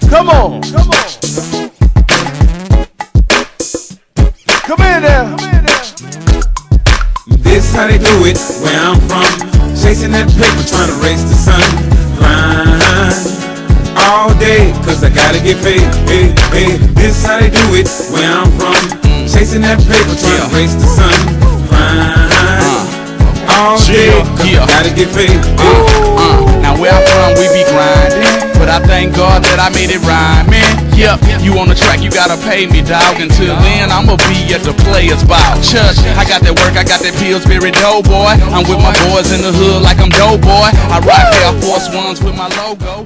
Come on. Come in there. This how they do it where I'm from. Chasing that paper, trying to race the sun. Grind all day, cause I gotta get paid. Hey, hey. This how they do it where I'm from. Chasing that paper, trying to race the sun. Grind all day, cause I gotta get paid. Now where I'm from, we be grinding, but I thank God that I made it rhyming. Yep, you on the track, you gotta pay me, dog. Until then, I'ma be at the players' bar. Church, I got that work, I got that Pillsbury dough, boy. I'm with my boys in the hood like I'm dough, boy. I rock Air Force Ones with my logo.